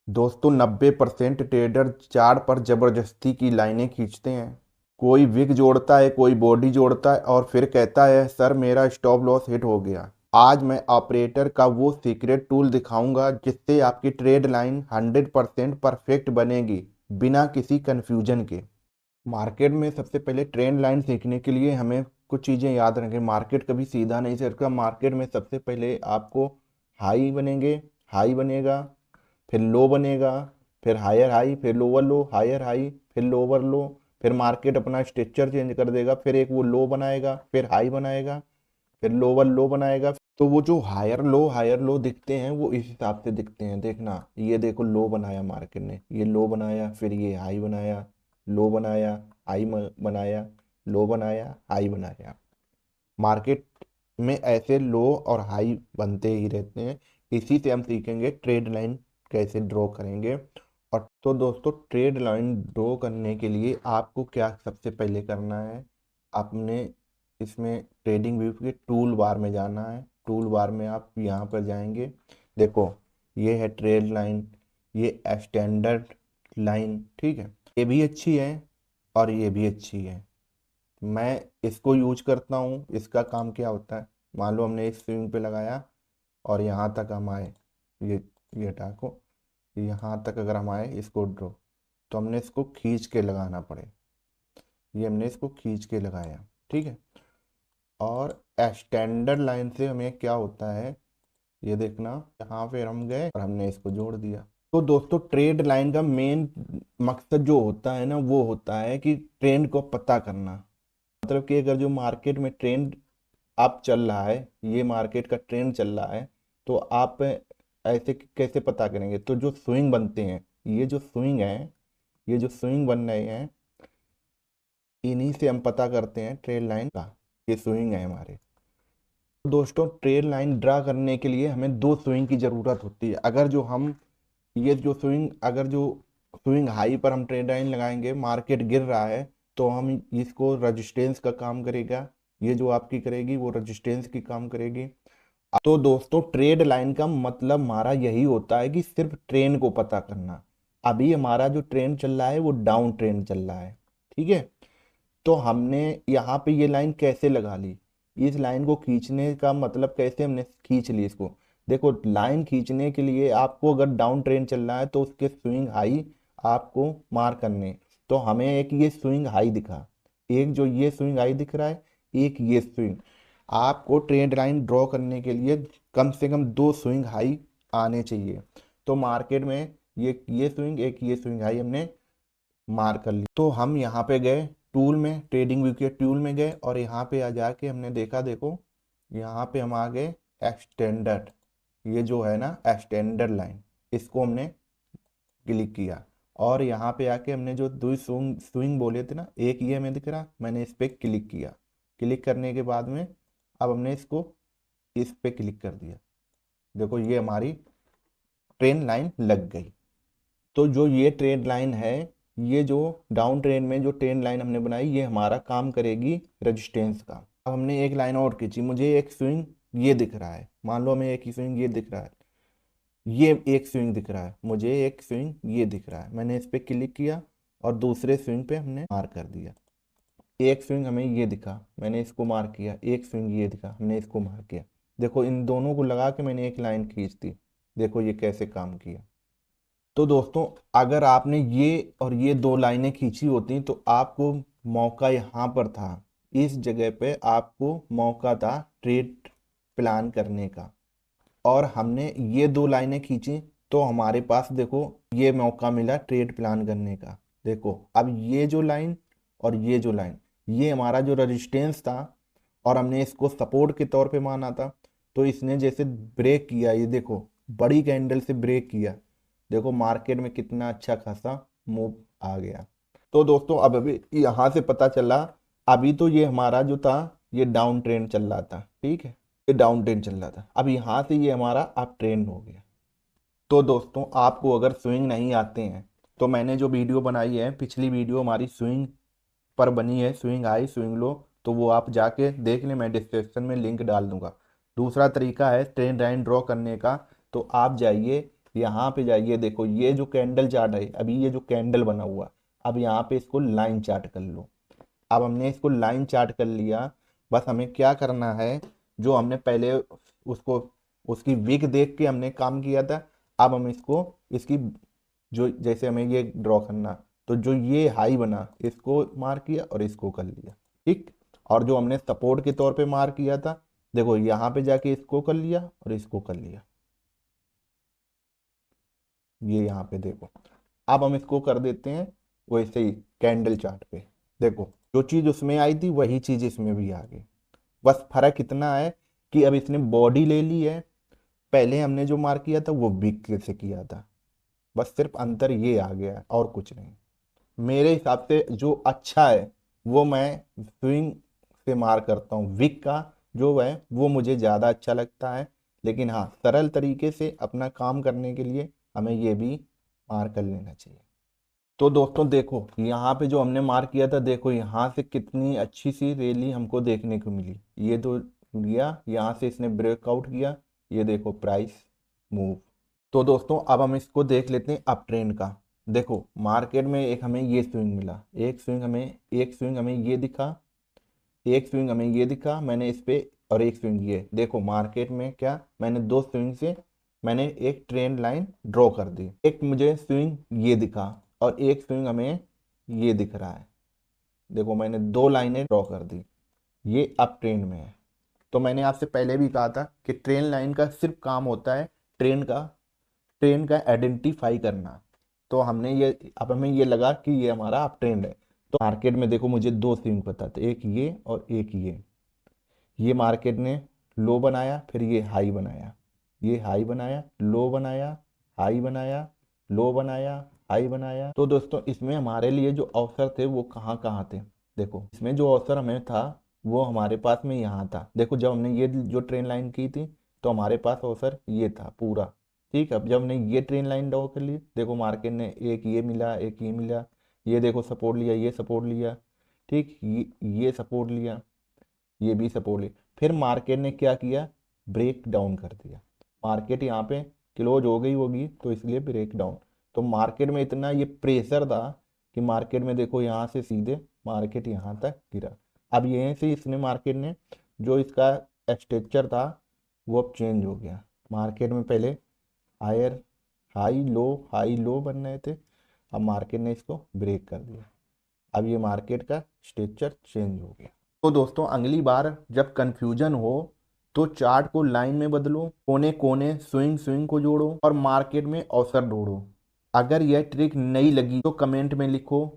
दोस्तों 90% trader chart पर जबरदस्ती की लाइनें खींचते हैं। कोई विग जोड़ता है, कोई बॉडी जोड़ता है और फिर कहता है सर मेरा स्टॉप लॉस हिट हो गया। आज मैं ऑपरेटर का वो सीक्रेट टूल दिखाऊंगा जिससे आपकी ट्रेड लाइन 100% परफेक्ट बनेगी, बिना किसी कंफ्यूजन के। मार्केट में सबसे पहले ट्रेंड लाइन सीखने के लिए हमें कुछ चीज़ें याद रखें। मार्केट कभी सीधा नहीं चलता। मार्केट में सबसे पहले आपको हाई बनेंगे, हाई बनेगा, फिर लो बनेगा, फिर हायर हाई, फिर लोअर लो, हायर हाई, फिर लोअर लो। फिर मार्केट अपना स्ट्रक्चर चेंज कर देगा, फिर एक वो लो बनाएगा, फिर हाई बनाएगा, फिर लोअर लो बनाएगा। तो वो जो हायर लो दिखते हैं वो इस हिसाब से दिखते हैं। देखना, ये देखो लो बनाया मार्केट ने, ये लो बनाया, फिर ये हाई बनाया, लो बनाया, हाई बनाया, लो बनाया, हाई बनाया। मार्केट में ऐसे लो और हाई बनते ही रहते हैं। इसी से हम सीखेंगे ट्रेड लाइन कैसे ड्रॉ करेंगे। और तो दोस्तों, ट्रेड लाइन ड्रॉ करने के लिए आपको क्या सबसे पहले करना है, आपने इसमें ट्रेडिंग व्यू के टूल बार में जाना है। टूल बार में आप यहाँ पर जाएंगे। देखो, ये है ट्रेड लाइन, ये स्टैंडर्ड लाइन, ठीक है। ये भी अच्छी है और ये भी अच्छी है। मैं इसको यूज करता हूँ। इसका काम क्या होता है, मान लो हमने इस स्विंग पे लगाया और यहाँ तक हम आए, ये ये टाको, यहाँ तक अगर हम आए इसको ड्रॉ, तो हमने इसको खींच के लगाना पड़े। ये हमने इसको खींच के लगाया, ठीक है। और स्टैंडर्ड लाइन से हमें क्या होता है, ये देखना, यहाँ पे हम गए और हमने इसको जोड़ दिया। तो दोस्तों, ट्रेड लाइन का मेन मकसद जो होता है ना, वो होता है कि ट्रेंड को पता करना। मतलब कि अगर जो मार्केट में ट्रेंड आप चल रहा है, ये मार्केट का ट्रेंड चल रहा है, तो आप ऐसे कैसे पता करेंगे। तो जो स्विंग बनते हैं, ये जो स्विंग है, ये जो स्विंग बन रहे हैं, इन्हीं से हम पता करते हैं ट्रेड लाइन का। ये स्विंग है हमारे। तो दोस्तों, ट्रेड लाइन ड्रा करने के लिए हमें दो स्विंग की ज़रूरत होती है। अगर जो हम ये जो स्विंग अगर जो स्विंग हाई पर हम ट्रेड लाइन लगाएंगे, मार्केट गिर रहा है, तो हम इसको रजिस्टेंस का काम करेगा। ये जो आपकी करेगी वो रजिस्टेंस की काम करेगी। तो दोस्तों, ट्रेड लाइन का मतलब हमारा यही होता है कि सिर्फ ट्रेंड को पता करना। अभी हमारा जो ट्रेंड चल रहा है वो डाउन ट्रेंड चल रहा है, ठीक है। तो हमने यहाँ पे ये लाइन कैसे लगा ली, इस लाइन को खींचने का मतलब कैसे हमने खींच ली इसको। देखो, लाइन खींचने के लिए आपको अगर डाउन ट्रेंड चल रहा है तो उसके स्विंग हाई आपको मार करने। तो हमें एक ये स्विंग हाई दिखा, एक जो ये स्विंग हाई दिख रहा है, एक ये स्विंग। आपको ट्रेंड लाइन ड्रॉ करने के लिए कम से कम दो स्विंग हाई आने चाहिए। तो मार्केट में ये स्विंग, एक ये स्विंग हाई हमने मार कर ली। तो हम यहाँ पे गए टूल में, ट्रेडिंग व्यू के टूल में गए और यहाँ पे आ जाके हमने देखा, देखो यहाँ पे हम आ गए एक्सटेंडर्ड, ये जो है ना एक्सटेंडर्ड लाइन, इसको हमने क्लिक किया। और यहाँ पे आके हमने जो दो स्विंग स्विंग बोले थे ना, एक ये हमें दिख रहा, मैंने इस पे क्लिक किया। क्लिक करने के बाद में अब हमने इसको इस पे क्लिक कर दिया। देखो, ये हमारी ट्रेन लाइन लग गई। तो जो ये ट्रेड लाइन है, ये जो डाउन ट्रेंड में जो ट्रेंड लाइन हमने बनाई, ये हमारा काम करेगी रेजिस्टेंस का। अब हमने एक लाइन और खींची, मुझे एक स्विंग ये दिख रहा है, मान लो हमें एक ही स्विंग ये दिख रहा है, ये एक स्विंग दिख रहा है, मुझे एक स्विंग ये दिख रहा है। मैंने इस पे क्लिक किया और दूसरे स्विंग पे हमने मार्क कर दिया। एक स्विंग हमें ये दिखा, मैंने इसको मार्क किया, एक स्विंग ये दिखा, हमने इसको मार्क किया। देखो, इन दोनों को लगा के मैंने एक लाइन खींच दी। देखो ये कैसे काम किया। तो दोस्तों, अगर आपने ये और ये दो लाइनें खींची होती तो आपको मौका यहाँ पर था, इस जगह पे आपको मौका था ट्रेड प्लान करने का। और हमने ये दो लाइनें खींची तो हमारे पास देखो ये मौका मिला ट्रेड प्लान करने का। देखो, अब ये जो लाइन और ये जो लाइन, ये हमारा जो रेजिस्टेंस था और हमने इसको सपोर्ट के तौर पे माना था, तो इसने जैसे ब्रेक किया, ये देखो बड़ी कैंडल से ब्रेक किया। देखो मार्केट में कितना अच्छा खासा मूव आ गया। तो दोस्तों, अब अभी यहाँ से पता चला, अभी तो ये हमारा जो था ये डाउन ट्रेंड चल रहा था, ठीक है, ये डाउन ट्रेंड चल रहा था। अब यहाँ से ये हमारा अप ट्रेंड हो गया। तो दोस्तों, आपको अगर स्विंग नहीं आते हैं तो मैंने जो वीडियो बनाई है, पिछली वीडियो हमारी स्विंग पर बनी है, स्विंग हाई स्विंग लो, तो वो आप जाके देख लें, मैं डिस्क्रिप्शन में लिंक डाल दूंगा। दूसरा तरीका है ट्रेंड लाइन ड्रॉ करने का, तो आप जाइए यहाँ पे जाइए, देखो ये जो कैंडल चार्ट है, अभी ये जो कैंडल बना हुआ, अब यहाँ पे इसको लाइन चार्ट कर लो। अब हमने इसको लाइन चार्ट कर लिया, बस हमें क्या करना है, जो हमने पहले उसको उसकी विक देख के हमने काम किया था, अब हम इसको इसकी जो जैसे हमें ये ड्रॉ करना, तो जो ये हाई बना इसको मार्क किया और इसको कर लिया, ठीक। और जो हमने सपोर्ट के तौर पे मार्क किया था, देखो यहाँ पे जाके इसको कर लिया और इसको कर लिया, ये यहाँ पे देखो। अब हम इसको कर देते हैं वैसे ही कैंडल चार्ट पे, देखो जो चीज उसमें आई थी वही चीज इसमें भी आ गई। बस फर्क इतना है कि अब इसने बॉडी ले ली है, पहले हमने जो मार्क किया था वो बिग से किया था, बस सिर्फ अंतर ये आ गया है और कुछ नहीं। मेरे हिसाब से जो अच्छा है वो मैं स्विंग से मार करता हूँ, विक का जो है वो मुझे ज़्यादा अच्छा लगता है। लेकिन हाँ, सरल तरीके से अपना काम करने के लिए हमें ये भी मार कर लेना चाहिए। तो दोस्तों देखो यहाँ पे जो हमने मार्क किया था, देखो यहाँ से कितनी अच्छी सी रैली हमको देखने को मिली। ये तो गया यहाँ से, इसने ब्रेकआउट किया, ये देखो प्राइस मूव। तो दोस्तों अब हम इसको देख लेते हैं अप ट्रेंड का। देखो मार्केट में एक हमें ये स्विंग मिला, एक स्विंग हमें ये दिखा, एक स्विंग हमें ये दिखा मैंने इस पे, और एक स्विंग ये। देखो मार्केट में क्या, मैंने दो स्विंग से मैंने एक ट्रेंड लाइन ड्रॉ कर दी। एक मुझे स्विंग ये दिखा और एक स्विंग हमें ये दिख रहा है, देखो मैंने दो लाइनें ड्रॉ कर दी, ये अप ट्रेंड में है। तो मैंने आपसे पहले भी कहा था कि ट्रेंड लाइन का सिर्फ काम होता है ट्रेंड का आइडेंटिफाई करना। तो हमने ये, अब हमें ये लगा कि ये हमारा अप ट्रेंड है। तो मार्केट में देखो मुझे दो स्विंग पता थे, एक ये और एक ये मार्केट ने लो बनाया, फिर ये हाई बनाया, ये हाई बनाया, लो बनाया, हाई बनाया, लो बनाया, हाई बनाया। तो दोस्तों इसमें हमारे लिए जो अवसर थे वो कहाँ कहाँ थे, देखो इसमें जो अवसर हमें था वो हमारे पास में यहाँ था। देखो जब हमने ये जो ट्रेन लाइन की थी तो हमारे पास अवसर ये था पूरा, ठीक है। अब जब हमने ये ट्रेन लाइन ड्रॉ कर ली, देखो मार्केट ने एक ये मिला, एक ये मिला, ये देखो सपोर्ट लिया, ये सपोर्ट लिया, ठीक, ये सपोर्ट लिया, ये भी सपोर्ट लिया। फिर मार्केट ने क्या किया, ब्रेक डाउन कर दिया। मार्केट यहाँ पे क्लोज हो गई होगी तो इसलिए ब्रेक डाउन। तो मार्केट में इतना ये प्रेशर था कि मार्केट में देखो यहाँ से सीधे मार्केट यहाँ तक गिरा। अब यहीं से इसने मार्केट ने जो इसका स्ट्रक्चर था वो अब चेंज हो गया। मार्केट में पहले हायर हाई लो बन रहे थे, अब मार्केट ने इसको ब्रेक कर दिया, अब ये मार्केट का स्ट्रक्चर चेंज हो गया। तो दोस्तों अगली बार जब कंफ्यूजन हो तो चार्ट को लाइन में बदलो, कोने कोने स्विंग को जोड़ो और मार्केट में अवसर ढूंढो। अगर यह ट्रिक नहीं लगी तो कमेंट में लिखो।